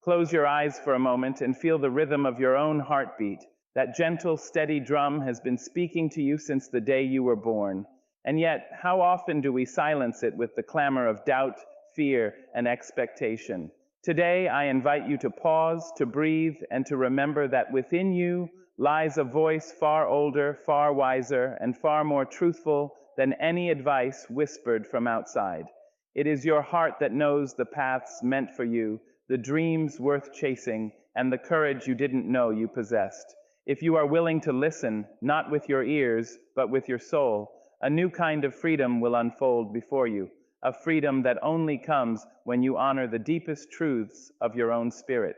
Close your eyes for a moment and feel the rhythm of your own heartbeat. That gentle, steady drum has been speaking to you since the day you were born. And yet, how often do we silence it with the clamor of doubt, fear, and expectation? Today, I invite you to pause, to breathe, and to remember that within you lies a voice far older, far wiser, and far more truthful than any advice whispered from outside. It is your heart that knows the paths meant for you, the dreams worth chasing, and the courage you didn't know you possessed. If you are willing to listen, not with your ears, but with your soul, a new kind of freedom will unfold before you, a freedom that only comes when you honor the deepest truths of your own spirit.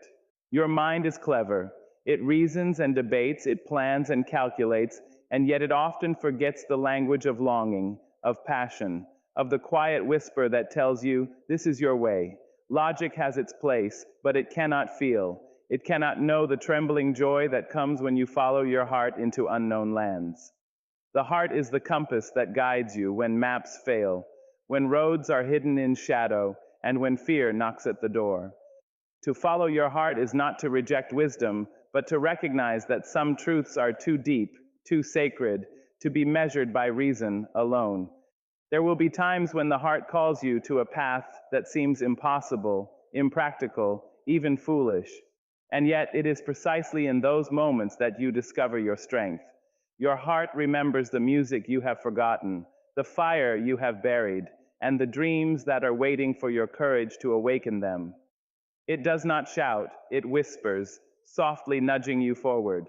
Your mind is clever. It reasons and debates, it plans and calculates, and yet it often forgets the language of longing, of passion, of the quiet whisper that tells you, this is your way. Logic has its place, but it cannot feel. It cannot know the trembling joy that comes when you follow your heart into unknown lands. The heart is the compass that guides you when maps fail, when roads are hidden in shadow, and when fear knocks at the door. To follow your heart is not to reject wisdom, but to recognize that some truths are too deep, too sacred, to be measured by reason alone. There will be times when the heart calls you to a path that seems impossible, impractical, even foolish. And yet it is precisely in those moments that you discover your strength. Your heart remembers the music you have forgotten, the fire you have buried, and the dreams that are waiting for your courage to awaken them. It does not shout, it whispers, softly nudging you forward.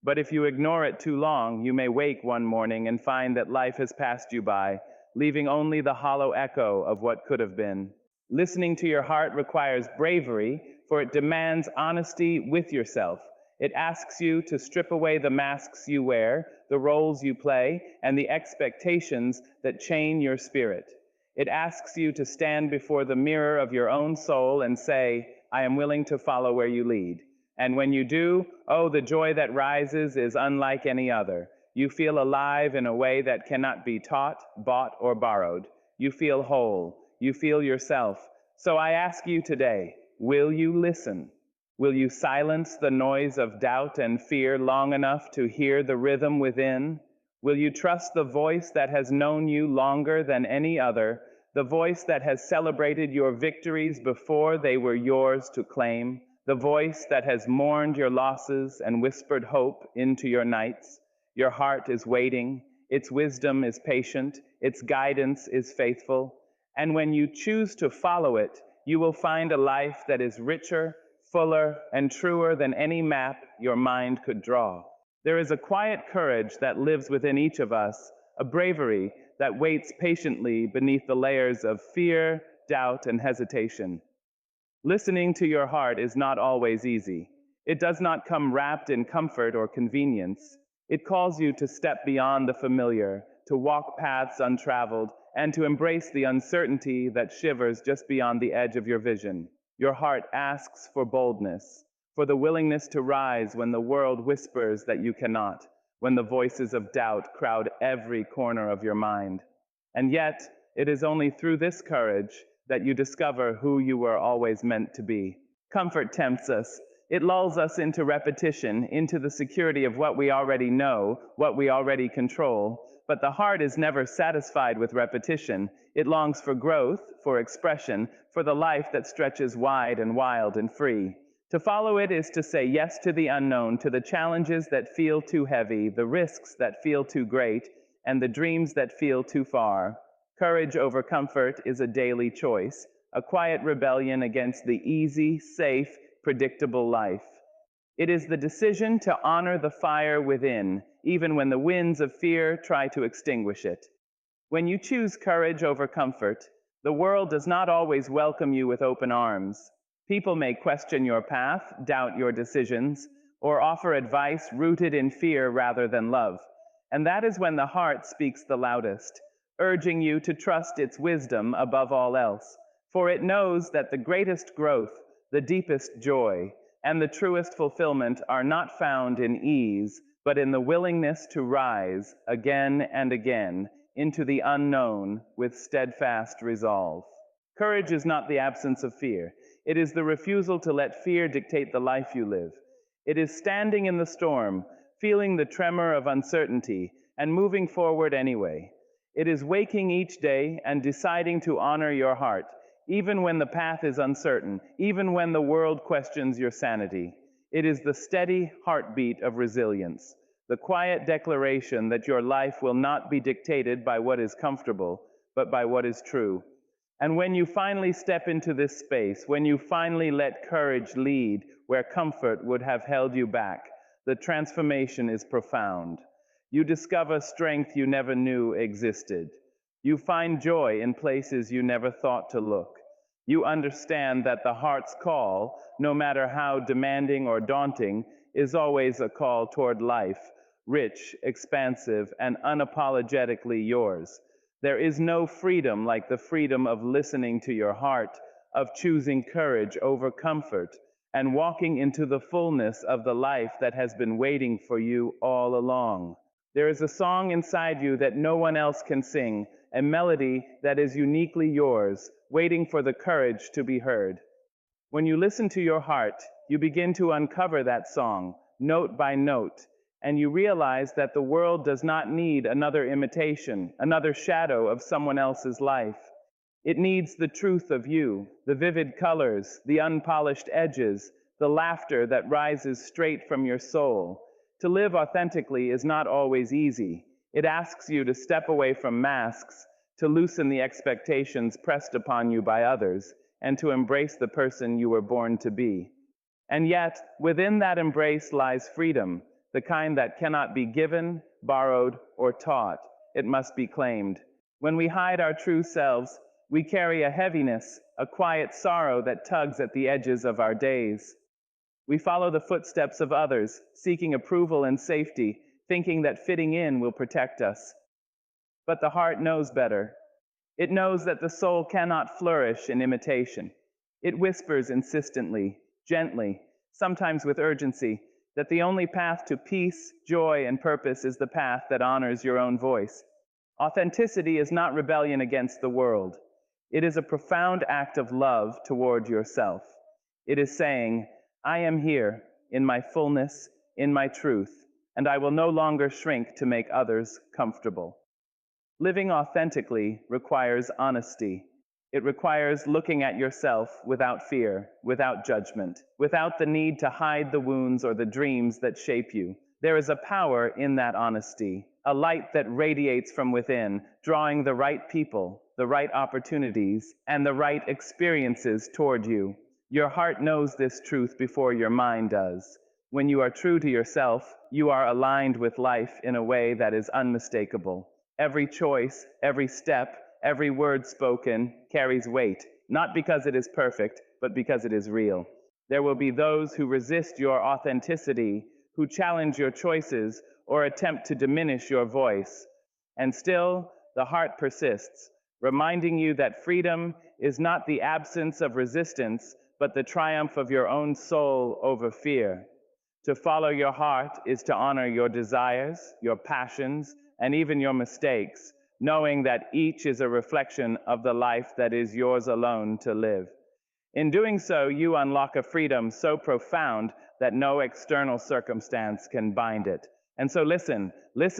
But if you ignore it too long, you may wake one morning and find that life has passed you by, leaving only the hollow echo of what could have been. Listening to your heart requires bravery, for it demands honesty with yourself. It asks you to strip away the masks you wear, the roles you play, and the expectations that chain your spirit. It asks you to stand before the mirror of your own soul and say, I am willing to follow where you lead. And when you do, oh, the joy that rises is unlike any other. You feel alive in a way that cannot be taught, bought, or borrowed. You feel whole. You feel yourself. So I ask you today, will you listen? Will you silence the noise of doubt and fear long enough to hear the rhythm within? Will you trust the voice that has known you longer than any other, the voice that has celebrated your victories before they were yours to claim, the voice that has mourned your losses and whispered hope into your nights? Your heart is waiting, its wisdom is patient, its guidance is faithful, and when you choose to follow it, you will find a life that is richer, fuller, and truer than any map your mind could draw. There is a quiet courage that lives within each of us, a bravery that waits patiently beneath the layers of fear, doubt, and hesitation. Listening to your heart is not always easy. It does not come wrapped in comfort or convenience. It calls you to step beyond the familiar, to walk paths untraveled, and to embrace the uncertainty that shivers just beyond the edge of your vision. Your heart asks for boldness, for the willingness to rise when the world whispers that you cannot, when the voices of doubt crowd every corner of your mind. And yet, it is only through this courage that you discover who you were always meant to be. Comfort tempts us. It lulls us into repetition, into the security of what we already know, what we already control. But the heart is never satisfied with repetition. It longs for growth, for expression, for the life that stretches wide and wild and free. To follow it is to say yes to the unknown, to the challenges that feel too heavy, the risks that feel too great, and the dreams that feel too far. Courage over comfort is a daily choice, a quiet rebellion against the easy, safe, predictable life. It is the decision to honor the fire within, even when the winds of fear try to extinguish it. When you choose courage over comfort, the world does not always welcome you with open arms. People may question your path, doubt your decisions, or offer advice rooted in fear rather than love. And that is when the heart speaks the loudest, urging you to trust its wisdom above all else. For it knows that the greatest growth, the deepest joy, and the truest fulfillment are not found in ease, but in the willingness to rise again and again into the unknown with steadfast resolve. Courage is not the absence of fear. It is the refusal to let fear dictate the life you live. It is standing in the storm, feeling the tremor of uncertainty, and moving forward anyway. It is waking each day and deciding to honor your heart, even when the path is uncertain, even when the world questions your sanity. It is the steady heartbeat of resilience, the quiet declaration that your life will not be dictated by what is comfortable, but by what is true. And when you finally step into this space, when you finally let courage lead where comfort would have held you back, the transformation is profound. You discover strength you never knew existed. You find joy in places you never thought to look. You understand that the heart's call, no matter how demanding or daunting, is always a call toward life, rich, expansive, and unapologetically yours. There is no freedom like the freedom of listening to your heart, of choosing courage over comfort, and walking into the fullness of the life that has been waiting for you all along. There is a song inside you that no one else can sing, a melody that is uniquely yours, waiting for the courage to be heard. When you listen to your heart, you begin to uncover that song, note by note, and you realize that the world does not need another imitation, another shadow of someone else's life. It needs the truth of you, the vivid colors, the unpolished edges, the laughter that rises straight from your soul. To live authentically is not always easy. It asks you to step away from masks, to loosen the expectations pressed upon you by others, and to embrace the person you were born to be. And yet, within that embrace lies freedom, the kind that cannot be given, borrowed, or taught. It must be claimed. When we hide our true selves, we carry a heaviness, a quiet sorrow that tugs at the edges of our days. We follow the footsteps of others, seeking approval and safety, thinking that fitting in will protect us. But the heart knows better. It knows that the soul cannot flourish in imitation. It whispers insistently, gently, sometimes with urgency, that the only path to peace, joy, and purpose is the path that honors your own voice. Authenticity is not rebellion against the world. It is a profound act of love toward yourself. It is saying, I am here, in my fullness, in my truth, and I will no longer shrink to make others comfortable. Living authentically requires honesty. It requires looking at yourself without fear, without judgment, without the need to hide the wounds or the dreams that shape you. There is a power in that honesty, a light that radiates from within, drawing the right people, the right opportunities, and the right experiences toward you. Your heart knows this truth before your mind does. When you are true to yourself, you are aligned with life in a way that is unmistakable. Every choice, every step, every word spoken carries weight, not because it is perfect, but because it is real. There will be those who resist your authenticity, who challenge your choices, or attempt to diminish your voice. And still, the heart persists, reminding you that freedom is not the absence of resistance, but the triumph of your own soul over fear. To follow your heart is to honor your desires, your passions, and even your mistakes, knowing that each is a reflection of the life that is yours alone to live. In doing so, you unlock a freedom so profound that no external circumstance can bind it. And so listen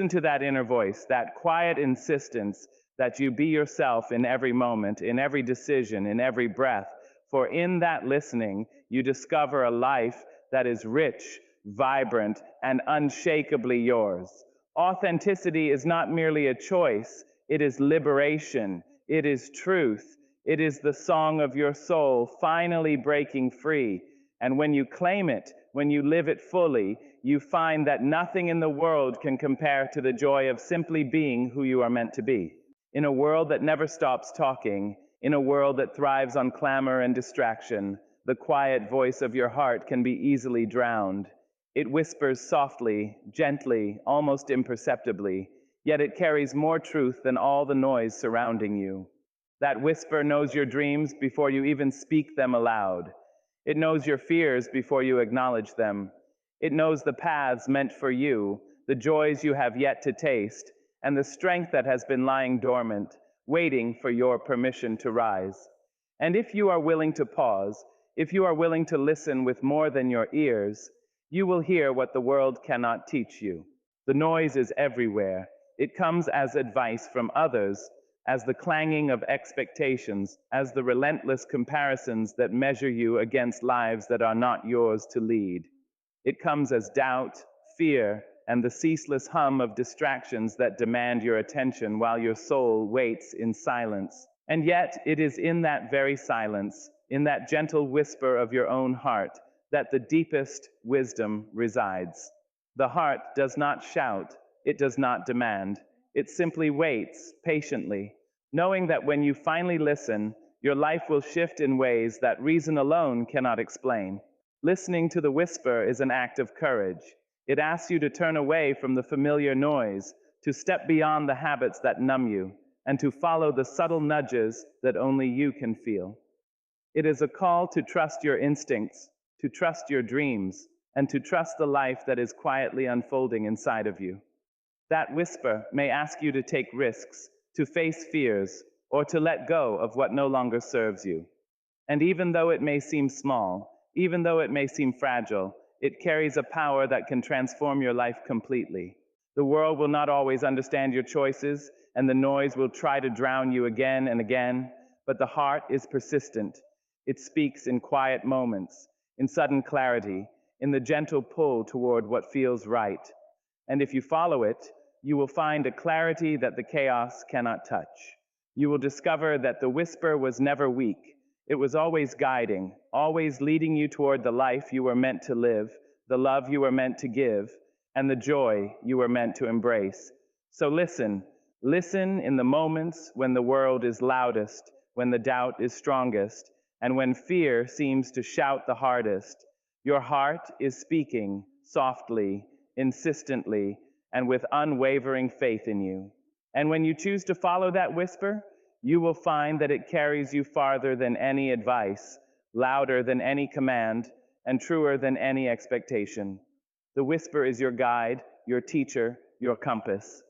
to that inner voice, that quiet insistence that you be yourself in every moment, in every decision, in every breath. For in that listening, you discover a life that is rich, vibrant, and unshakably yours. Authenticity is not merely a choice, it is liberation, it is truth, it is the song of your soul finally breaking free. And when you claim it, when you live it fully, you find that nothing in the world can compare to the joy of simply being who you are meant to be. In a world that never stops talking, in a world that thrives on clamor and distraction, the quiet voice of your heart can be easily drowned. It whispers softly, gently, almost imperceptibly, yet it carries more truth than all the noise surrounding you. That whisper knows your dreams before you even speak them aloud. It knows your fears before you acknowledge them. It knows the paths meant for you, the joys you have yet to taste, and the strength that has been lying dormant, waiting for your permission to rise. And if you are willing to pause, If you are willing to listen with more than your ears, you will hear what the world cannot teach you. The noise is everywhere. It comes as advice from others, as the clanging of expectations, as the relentless comparisons that measure you against lives that are not yours to lead. It comes as doubt, fear, and the ceaseless hum of distractions that demand your attention while your soul waits in silence. And yet, it is in that very silence, in that gentle whisper of your own heart, that the deepest wisdom resides. The heart does not shout, it does not demand, it simply waits patiently, knowing that when you finally listen, your life will shift in ways that reason alone cannot explain. Listening to the whisper is an act of courage. It asks you to turn away from the familiar noise, to step beyond the habits that numb you, and to follow the subtle nudges that only you can feel. It is a call to trust your instincts, to trust your dreams, and to trust the life that is quietly unfolding inside of you. That whisper may ask you to take risks, to face fears, or to let go of what no longer serves you. And even though it may seem small, even though it may seem fragile, it carries a power that can transform your life completely. The world will not always understand your choices, and the noise will try to drown you again and again, but the heart is persistent. It speaks in quiet moments, in sudden clarity, in the gentle pull toward what feels right. And if you follow it, you will find a clarity that the chaos cannot touch. You will discover that the whisper was never weak. It was always guiding, always leading you toward the life you were meant to live, the love you were meant to give, and the joy you were meant to embrace. So listen in the moments when the world is loudest, when the doubt is strongest, and when fear seems to shout the hardest. Your heart is speaking softly, insistently, and with unwavering faith in you. And when you choose to follow that whisper, you will find that it carries you farther than any advice, louder than any command, and truer than any expectation. The whisper is your guide, your teacher, your compass.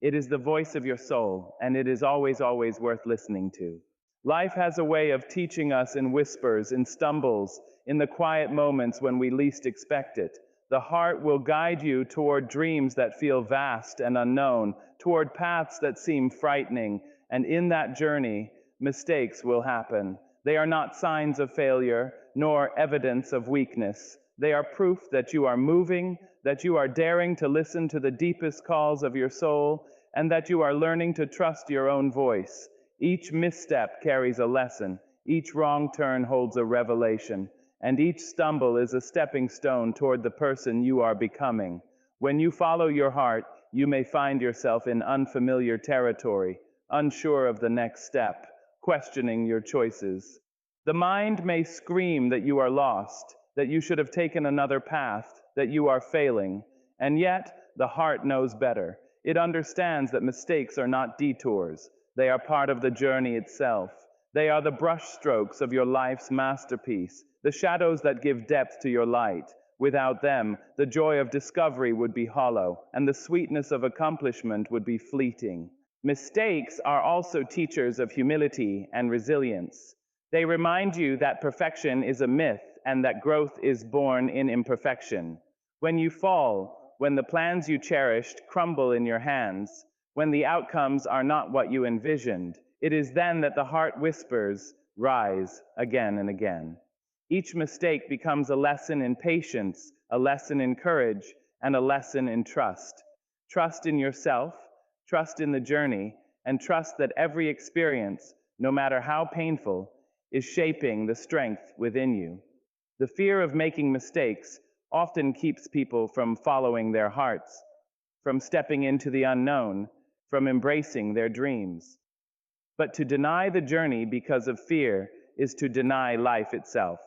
It is the voice of your soul, and it is always, always worth listening to. Life has a way of teaching us in whispers, in stumbles, in the quiet moments when we least expect it. The heart will guide you toward dreams that feel vast and unknown, toward paths that seem frightening, and in that journey, mistakes will happen. They are not signs of failure, nor evidence of weakness. They are proof that you are moving, that you are daring to listen to the deepest calls of your soul, and that you are learning to trust your own voice. Each misstep carries a lesson, each wrong turn holds a revelation, and each stumble is a stepping stone toward the person you are becoming. When you follow your heart, you may find yourself in unfamiliar territory, unsure of the next step, questioning your choices. The mind may scream that you are lost, that you should have taken another path, that you are failing, and yet the heart knows better. It understands that mistakes are not detours. They are part of the journey itself. They are the brushstrokes of your life's masterpiece, the shadows that give depth to your light. Without them, the joy of discovery would be hollow, and the sweetness of accomplishment would be fleeting. Mistakes are also teachers of humility and resilience. They remind you that perfection is a myth and that growth is born in imperfection. When you fall, when the plans you cherished crumble in your hands, when the outcomes are not what you envisioned, it is then that the heart whispers, "Rise," again and again. Each mistake becomes a lesson in patience, a lesson in courage, and a lesson in trust. Trust in yourself, trust in the journey, and trust that every experience, no matter how painful, is shaping the strength within you. The fear of making mistakes often keeps people from following their hearts, from stepping into the unknown, from embracing their dreams. But to deny the journey because of fear is to deny life itself.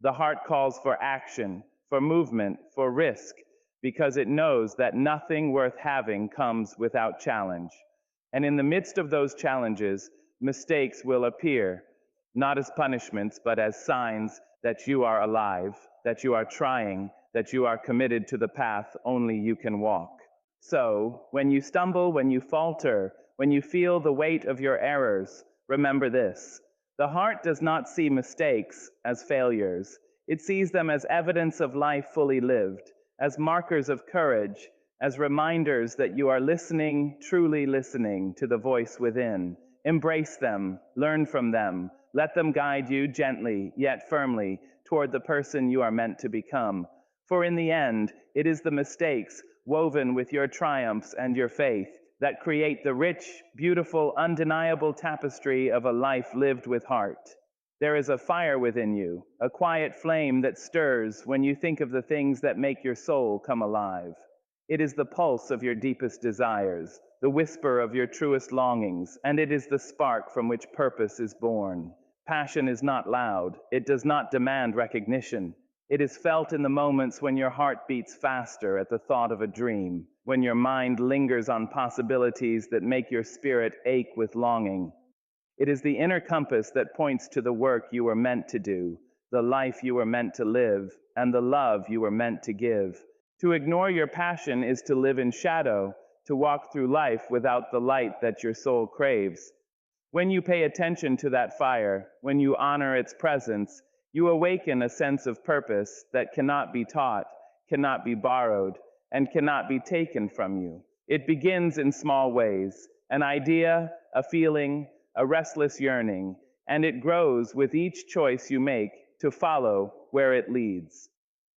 The heart calls for action, for movement, for risk, because it knows that nothing worth having comes without challenge. And in the midst of those challenges, mistakes will appear, not as punishments, but as signs that you are alive, that you are trying, that you are committed to the path only you can walk. So, when you stumble, when you falter, when you feel the weight of your errors, remember this: The heart does not see mistakes as failures. It sees them as evidence of life fully lived, as markers of courage, as reminders that you are listening, truly listening to the voice within. Embrace them, learn from them, let them guide you gently yet firmly toward the person you are meant to become. For in the end, it is the mistakes woven with your triumphs and your faith that create the rich, beautiful, undeniable tapestry of a life lived with heart. There is a fire within you, a quiet flame that stirs when you think of the things that make your soul come alive. It is the pulse of your deepest desires, the whisper of your truest longings, and it is the spark from which purpose is born. Passion is not loud, it does not demand recognition. It is felt in the moments when your heart beats faster at the thought of a dream, when your mind lingers on possibilities that make your spirit ache with longing. It is the inner compass that points to the work you were meant to do, the life you were meant to live, and the love you were meant to give. To ignore your passion is to live in shadow, to walk through life without the light that your soul craves. When you pay attention to that fire, when you honor its presence, you awaken a sense of purpose that cannot be taught, cannot be borrowed, and cannot be taken from you. It begins in small ways, an idea, a feeling, a restless yearning, and it grows with each choice you make to follow where it leads.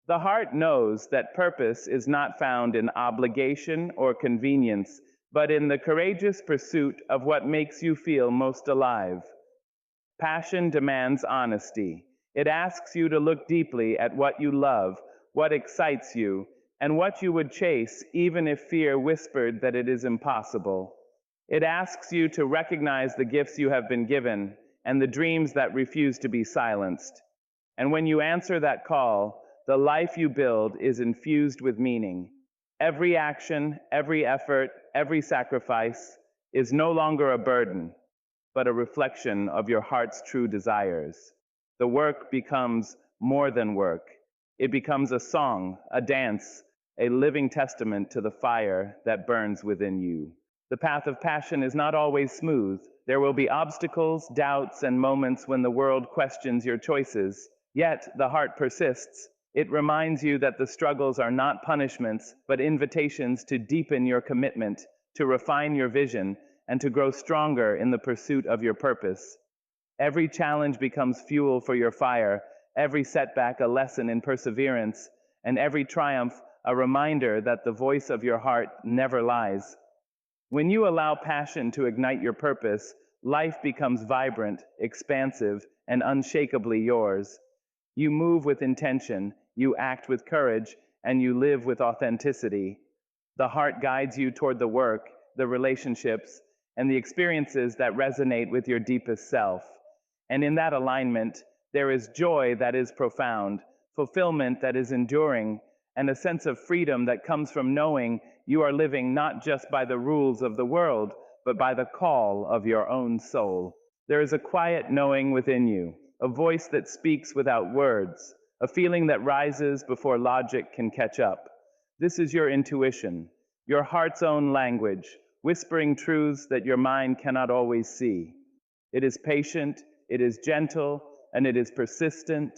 The heart knows that purpose is not found in obligation or convenience, but in the courageous pursuit of what makes you feel most alive. Passion demands honesty. It asks you to look deeply at what you love, what excites you, and what you would chase even if fear whispered that it is impossible. It asks you to recognize the gifts you have been given and the dreams that refuse to be silenced. And when you answer that call, the life you build is infused with meaning. Every action, every effort, every sacrifice is no longer a burden, but a reflection of your heart's true desires. The work becomes more than work. It becomes a song, a dance, a living testament to the fire that burns within you. The path of passion is not always smooth. There will be obstacles, doubts, and moments when the world questions your choices. Yet the heart persists. It reminds you that the struggles are not punishments, but invitations to deepen your commitment, to refine your vision, and to grow stronger in the pursuit of your purpose. Every challenge becomes fuel for your fire, every setback a lesson in perseverance, and every triumph a reminder that the voice of your heart never lies. When you allow passion to ignite your purpose, life becomes vibrant, expansive, and unshakably yours. You move with intention, you act with courage, and you live with authenticity. The heart guides you toward the work, the relationships, and the experiences that resonate with your deepest self. And in that alignment, there is joy that is profound, fulfillment that is enduring, and a sense of freedom that comes from knowing you are living not just by the rules of the world, but by the call of your own soul. There is a quiet knowing within you, a voice that speaks without words, a feeling that rises before logic can catch up. This is your intuition, your heart's own language, whispering truths that your mind cannot always see. It is patient, it is gentle, and it is persistent.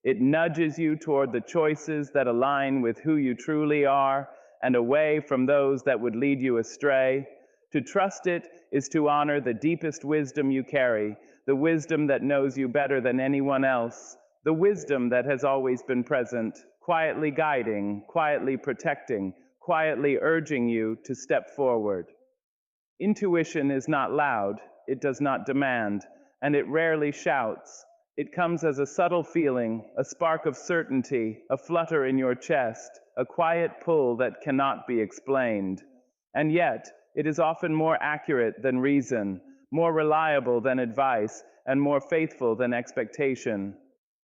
It nudges you toward the choices that align with who you truly are and away from those that would lead you astray. To trust it is to honor the deepest wisdom you carry, the wisdom that knows you better than anyone else, the wisdom that has always been present, quietly guiding, quietly protecting, quietly urging you to step forward. Intuition is not loud, it does not demand, and it rarely shouts. It comes as a subtle feeling, a spark of certainty, a flutter in your chest, a quiet pull that cannot be explained. And yet, it is often more accurate than reason, more reliable than advice, and more faithful than expectation.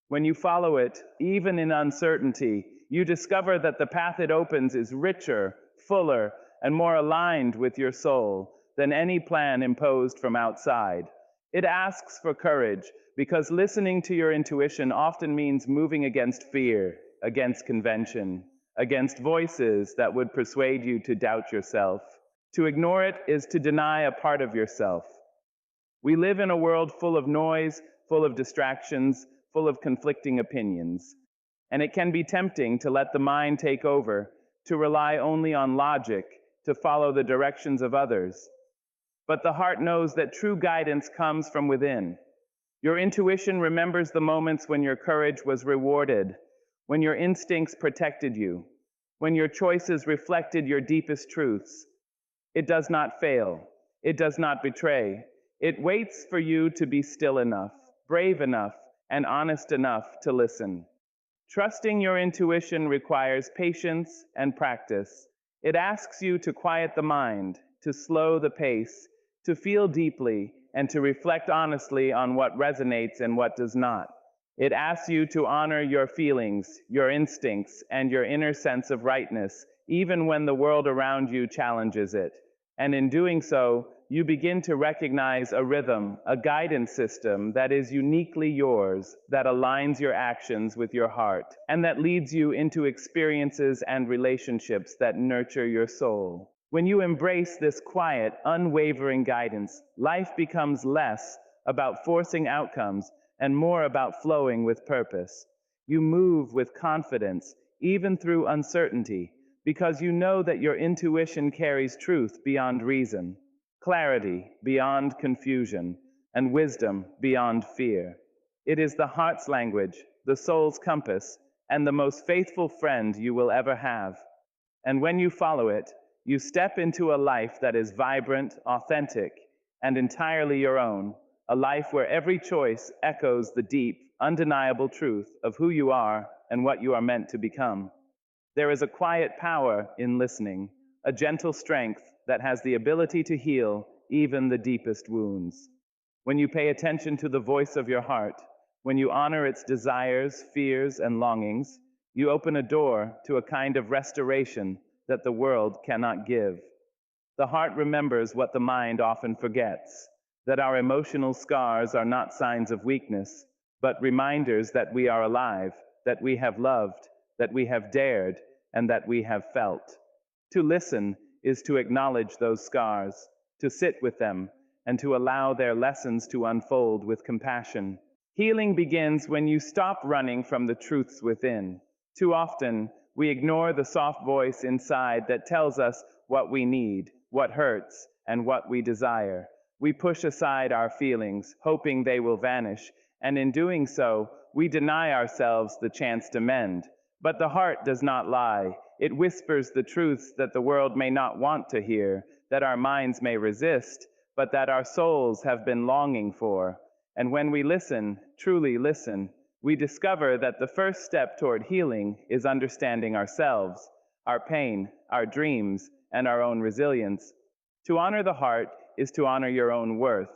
When you follow it, even in uncertainty, you discover that the path it opens is richer, fuller, and more aligned with your soul than any plan imposed from outside. It asks for courage, because listening to your intuition often means moving against fear, against convention, against voices that would persuade you to doubt yourself. To ignore it is to deny a part of yourself. We live in a world full of noise, full of distractions, full of conflicting opinions. And it can be tempting to let the mind take over, to rely only on logic, to follow the directions of others. But the heart knows that true guidance comes from within. Your intuition remembers the moments when your courage was rewarded, when your instincts protected you, when your choices reflected your deepest truths. It does not fail. It does not betray. It waits for you to be still enough, brave enough, and honest enough to listen. Trusting your intuition requires patience and practice. It asks you to quiet the mind, to slow the pace, to feel deeply, and to reflect honestly on what resonates and what does not. It asks you to honor your feelings, your instincts, and your inner sense of rightness, even when the world around you challenges it. And in doing so, you begin to recognize a rhythm, a guidance system that is uniquely yours, that aligns your actions with your heart, and that leads you into experiences and relationships that nurture your soul. When you embrace this quiet, unwavering guidance, life becomes less about forcing outcomes and more about flowing with purpose. You move with confidence, even through uncertainty, because you know that your intuition carries truth beyond reason, clarity beyond confusion, and wisdom beyond fear. It is the heart's language, the soul's compass, and the most faithful friend you will ever have. And when you follow it, you step into a life that is vibrant, authentic, and entirely your own, a life where every choice echoes the deep, undeniable truth of who you are and what you are meant to become. There is a quiet power in listening, a gentle strength that has the ability to heal even the deepest wounds. When you pay attention to the voice of your heart, when you honor its desires, fears, and longings, you open a door to a kind of restoration that the world cannot give. The heart remembers what the mind often forgets, that our emotional scars are not signs of weakness, but reminders that we are alive, that we have loved, that we have dared, and that we have felt. To listen is to acknowledge those scars, to sit with them, and to allow their lessons to unfold with compassion. Healing begins when you stop running from the truths within. Too often, we ignore the soft voice inside that tells us what we need, what hurts, and what we desire. We push aside our feelings, hoping they will vanish, and in doing so, we deny ourselves the chance to mend. But the heart does not lie. It whispers the truths that the world may not want to hear, that our minds may resist, but that our souls have been longing for. And when we listen, truly listen, we discover that the first step toward healing is understanding ourselves, our pain, our dreams, and our own resilience. To honor the heart is to honor your own worth.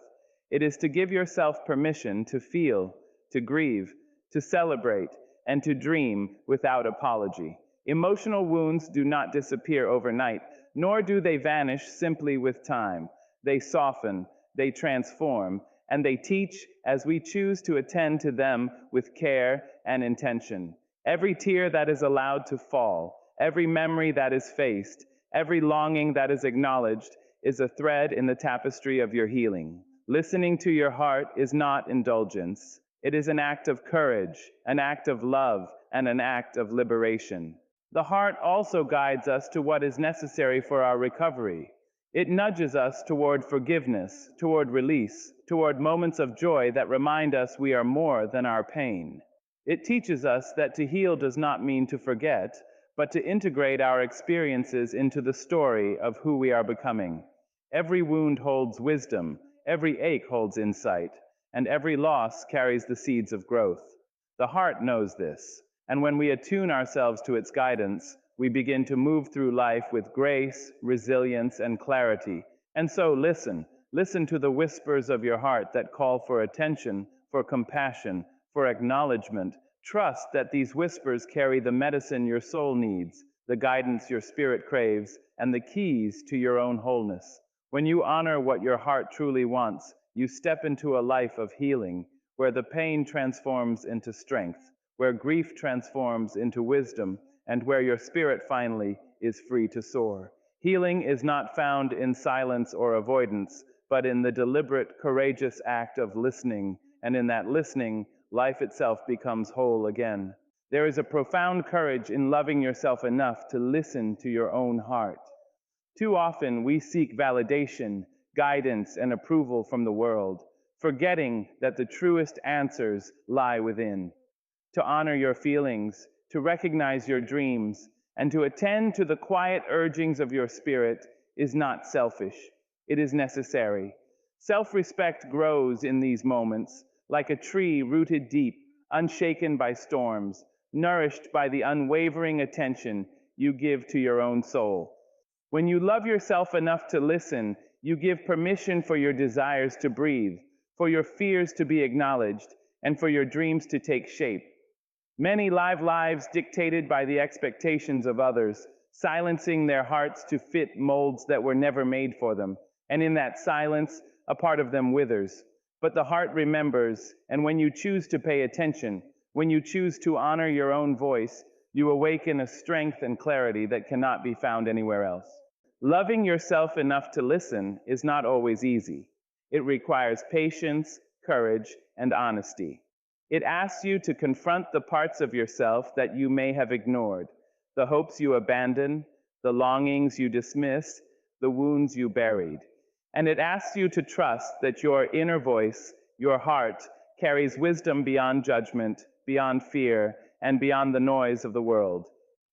It is to give yourself permission to feel, to grieve, to celebrate, and to dream without apology. Emotional wounds do not disappear overnight, nor do they vanish simply with time. They soften, they transform, and they teach as we choose to attend to them with care and intention. Every tear that is allowed to fall, every memory that is faced, every longing that is acknowledged is a thread in the tapestry of your healing. Listening to your heart is not indulgence. It is an act of courage, an act of love, and an act of liberation. The heart also guides us to what is necessary for our recovery. It nudges us toward forgiveness, toward release, toward moments of joy that remind us we are more than our pain. It teaches us that to heal does not mean to forget, but to integrate our experiences into the story of who we are becoming. Every wound holds wisdom, every ache holds insight, and every loss carries the seeds of growth. The heart knows this, and when we attune ourselves to its guidance, we begin to move through life with grace, resilience, and clarity. And so listen to the whispers of your heart that call for attention, for compassion, for acknowledgement. Trust that these whispers carry the medicine your soul needs, the guidance your spirit craves, and the keys to your own wholeness. When you honor what your heart truly wants, you step into a life of healing, where the pain transforms into strength, where grief transforms into wisdom, and where your spirit finally is free to soar. Healing is not found in silence or avoidance, but in the deliberate, courageous act of listening and in that listening, life itself becomes whole again. There is a profound courage in loving yourself enough to listen to your own heart. Too often we seek validation, guidance, and approval from the world, forgetting that the truest answers lie within. To honor your feelings, to recognize your dreams, and to attend to the quiet urgings of your spirit is not selfish. It is necessary. Self-respect grows in these moments like a tree rooted deep, unshaken by storms, nourished by the unwavering attention you give to your own soul. When you love yourself enough to listen, you give permission for your desires to breathe, for your fears to be acknowledged, and for your dreams to take shape. Many live lives dictated by the expectations of others, silencing their hearts to fit molds that were never made for them. And in that silence, a part of them withers. But the heart remembers, and when you choose to pay attention, when you choose to honor your own voice, you awaken a strength and clarity that cannot be found anywhere else. Loving yourself enough to listen is not always easy. It requires patience, courage, and honesty. It asks you to confront the parts of yourself that you may have ignored, the hopes you abandoned, the longings you dismissed, the wounds you buried. And it asks you to trust that your inner voice, your heart, carries wisdom beyond judgment, beyond fear, and beyond the noise of the world.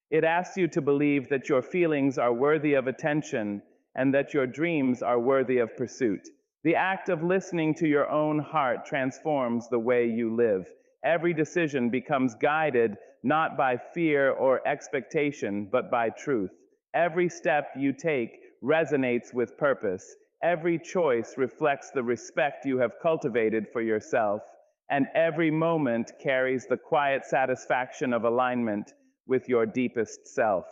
It asks you to believe that your feelings are worthy of attention and that your dreams are worthy of pursuit. The act of listening to your own heart transforms the way you live. Every decision becomes guided not by fear or expectation, but by truth. Every step you take resonates with purpose. Every choice reflects the respect you have cultivated for yourself, and every moment carries the quiet satisfaction of alignment with your deepest self.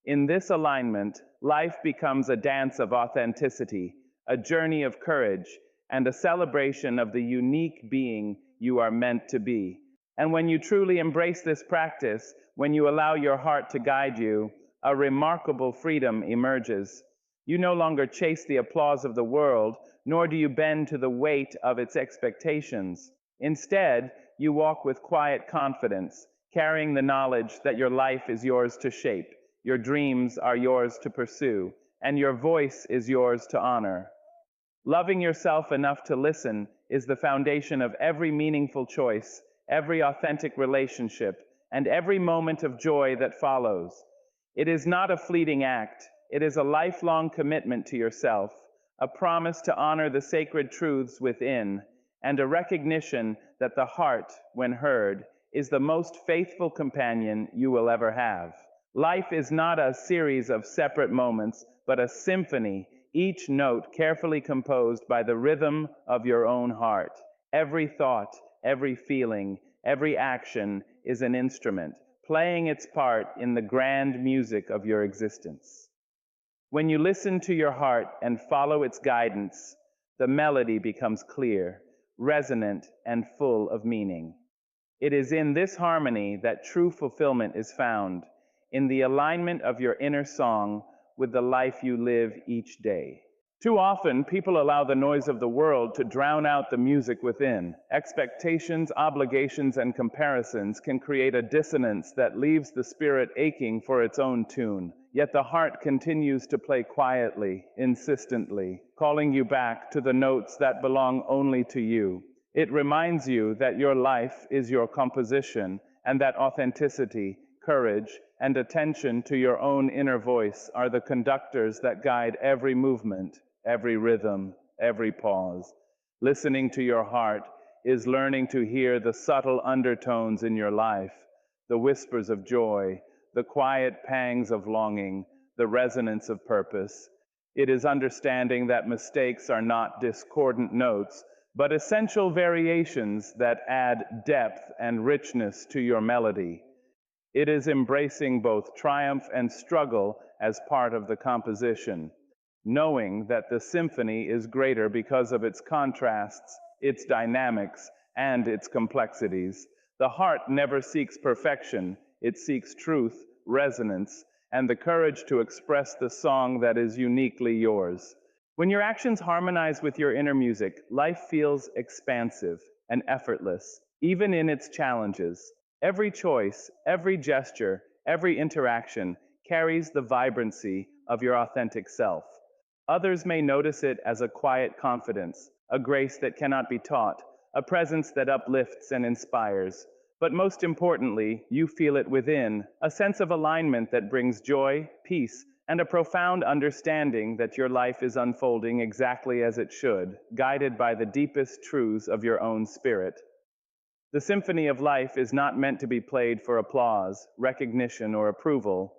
In this alignment, life becomes a dance of authenticity, a journey of courage, and a celebration of the unique being you are meant to be. And when you truly embrace this practice, when you allow your heart to guide you, a remarkable freedom emerges. You no longer chase the applause of the world, nor do you bend to the weight of its expectations. Instead, you walk with quiet confidence, carrying the knowledge that your life is yours to shape, your dreams are yours to pursue, and your voice is yours to honor. Loving yourself enough to listen is the foundation of every meaningful choice, every authentic relationship, and every moment of joy that follows. It is not a fleeting act, it is a lifelong commitment to yourself, a promise to honor the sacred truths within, and a recognition that the heart, when heard, is the most faithful companion you will ever have. Life is not a series of separate moments, but a symphony, each note carefully composed by the rhythm of your own heart. Every thought, every feeling, every action is an instrument, playing its part in the grand music of your existence. When you listen to your heart and follow its guidance, the melody becomes clear, resonant, and full of meaning. It is in this harmony that true fulfillment is found, in the alignment of your inner song with the life you live each day. Too often, people allow the noise of the world to drown out the music within. Expectations, obligations, and comparisons can create a dissonance that leaves the spirit aching for its own tune. Yet the heart continues to play quietly, insistently, calling you back to the notes that belong only to you. It reminds you that your life is your composition, and that authenticity, courage, and attention to your own inner voice are the conductors that guide every movement, every rhythm, every pause. Listening to your heart is learning to hear the subtle undertones in your life, the whispers of joy, the quiet pangs of longing, the resonance of purpose. It is understanding that mistakes are not discordant notes, but essential variations that add depth and richness to your melody. It is embracing both triumph and struggle as part of the composition, knowing that the symphony is greater because of its contrasts, its dynamics, and its complexities. The heart never seeks perfection, it seeks truth, resonance, and the courage to express the song that is uniquely yours. When your actions harmonize with your inner music, life feels expansive. and effortless, even in its challenges. Every choice, every gesture, every interaction carries the vibrancy of your authentic self. Others may notice it as a quiet confidence, a grace that cannot be taught, a presence that uplifts and inspires. But most importantly, you feel it within, a sense of alignment that brings joy, peace, and a profound understanding that your life is unfolding exactly as it should, guided by the deepest truths of your own spirit. The symphony of life is not meant to be played for applause, recognition, or approval.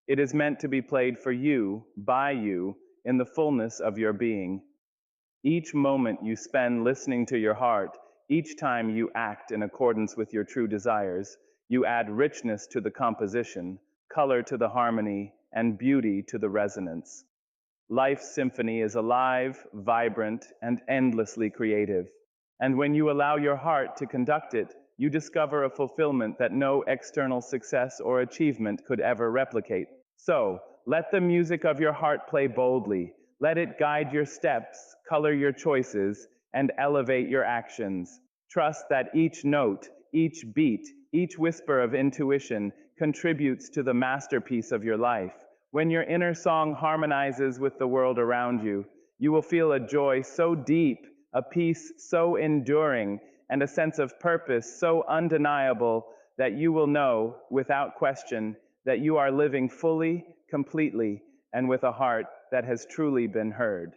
It is meant to be played for you, by you, in the fullness of your being. Each moment you spend listening to your heart, each time you act in accordance with your true desires, you add richness to the composition, color to the harmony, and beauty to the resonance. Life's symphony is alive, vibrant, and endlessly creative. And when you allow your heart to conduct it, you discover a fulfillment that no external success or achievement could ever replicate. So, let the music of your heart play boldly. Let it guide your steps, color your choices, and elevate your actions. Trust that each note, each beat, each whisper of intuition contributes to the masterpiece of your life. When your inner song harmonizes with the world around you, you will feel a joy so deep, a peace so enduring, and a sense of purpose so undeniable that you will know, without question, that you are living fully, completely, and with a heart that has truly been heard.